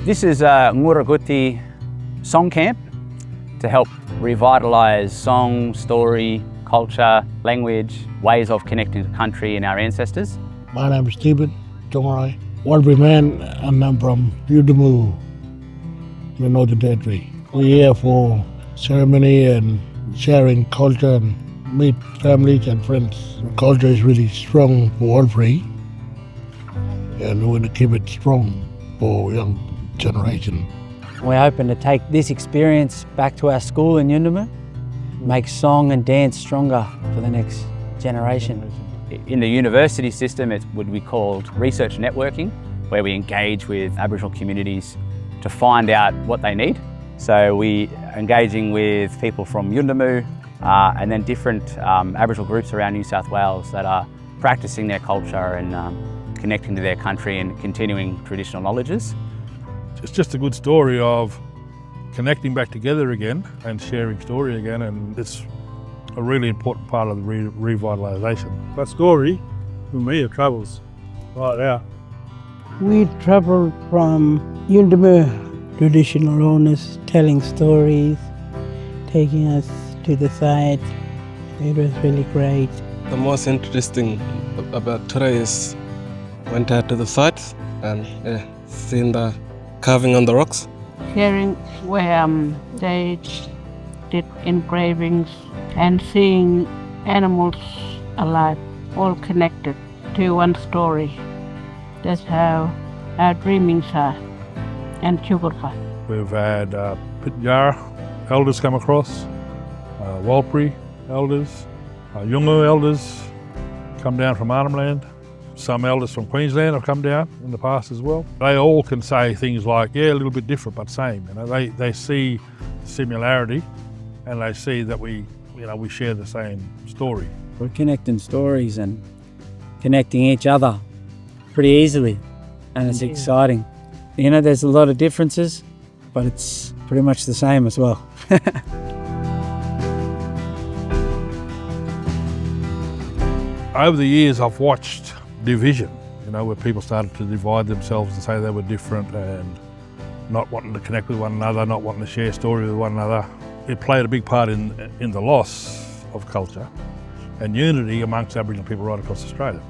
This is a Ngurra Guthi song camp to help revitalise song, story, culture, language, ways of connecting to country and our ancestors. My name is Stephen Tongai, Warlpiri man, and I'm from Yuendumu, the Northern Territory. We're here for ceremony and sharing culture and meet families and friends. The culture is really strong for Warlpiri, and we want to keep it strong for young generation. We're hoping to take this experience back to our school in Yuendumu, make song and dance stronger for the next generation. In the university system, it would be called research networking, where we engage with Aboriginal communities to find out what they need. So we are engaging with people from Yuendumu and then different Aboriginal groups around New South Wales that are practicing their culture and connecting to their country and continuing traditional knowledges. It's just a good story of connecting back together again and sharing story again, and it's a really important part of the revitalisation. That story, for me, it travels right there. We travelled from Yuendumu, traditional owners telling stories, taking us to the site. It was really great. The most interesting about today is went out to the site and seen the carving on the rocks. Hearing where they did engravings and seeing animals alive, all connected to one story. That's how our dreamings are and Chugurfa. We've had Pitjara elders come across, Warlpiri elders, Yungu elders come down from Arnhem Land. Some elders from Queensland have come down in the past as well. They all can say things like, yeah, a little bit different, but same. You know, they see similarity and they see that we share the same story. We're connecting stories and connecting each other pretty easily, and it's exciting. You know, there's a lot of differences, but it's pretty much the same as well. Over the years, I've watched division, where people started to divide themselves and say they were different and not wanting to connect with one another, not wanting to share story with one another. It played a big part in the loss of culture and unity amongst Aboriginal people right across Australia,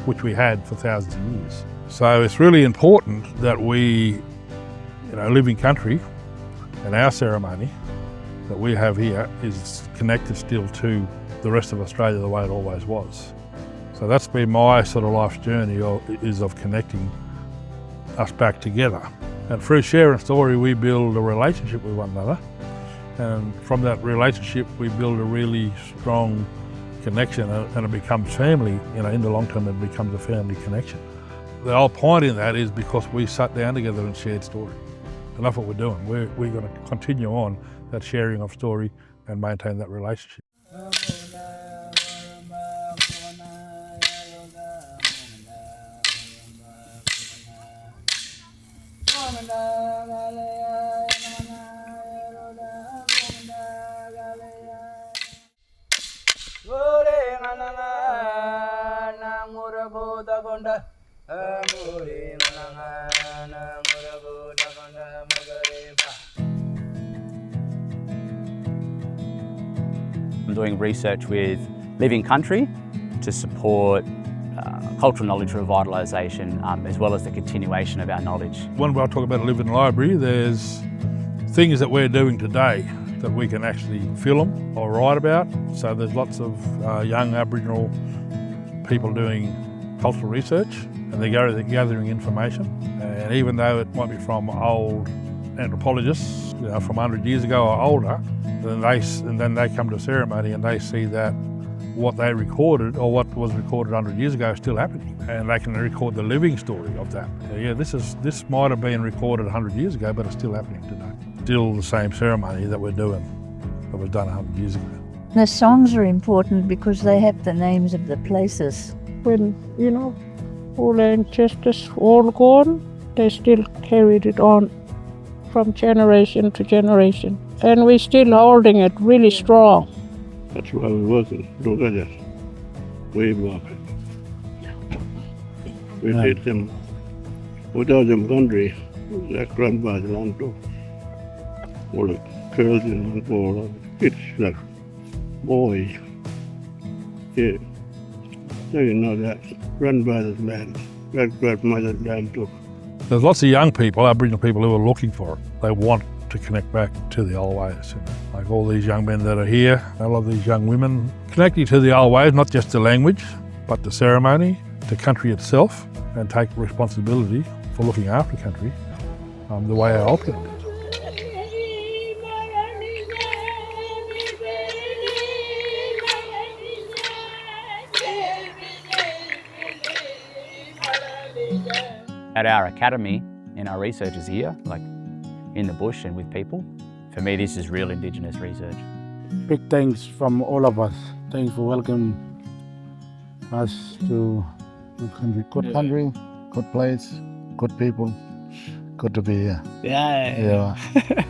which we had for thousands of years. So it's really important that we, live in country, and our ceremony that we have here is connected still to the rest of Australia the way it always was. So that's been my sort of life's journey of connecting us back together. And through sharing story, we build a relationship with one another. And from that relationship, we build a really strong connection and it becomes family. In the long term, it becomes a family connection. The whole point in that is because we sat down together and shared story. And that's what we're doing. We're going to continue on that sharing of story and maintain that relationship. I'm doing research with Living Country to support cultural knowledge revitalisation as well as the continuation of our knowledge. When I talk about a living library, there's things that we're doing today that we can actually film or write about. So there's lots of young Aboriginal people doing cultural research and they're gathering information. And even though it might be from old anthropologists, from 100 years ago or older, then they come to a ceremony and they see that what they recorded or what was recorded 100 years ago is still happening, and they can record the living story of that. So this might have been recorded 100 years ago, but it's still happening today. Still the same ceremony that we're doing that was done 100 years ago. The songs are important because they have the names of the places. When, all ancestors all gone, they still carried it on from generation to generation. And we're still holding it really strong. That's why we're working. Look at that. We're working. We did them without them country. That grandfather land to all the girls and all the kids, like boys. Yeah. So you know that grandfather's land, grandmother's land too. There's lots of young people, Aboriginal people, who are looking for it. They want to connect back to the old ways. Like all these young men that are here, a lot of these young women, connecting to the old ways, not just the language, but the ceremony, the country itself, and take responsibility for looking after country the way our old people did. At our academy, in our research is here, like in the bush and with people. For me, this is real Indigenous research. Big thanks from all of us. Thanks for welcoming us to the country. Good country, good place, good people. Good to be here. Yeah. Yeah.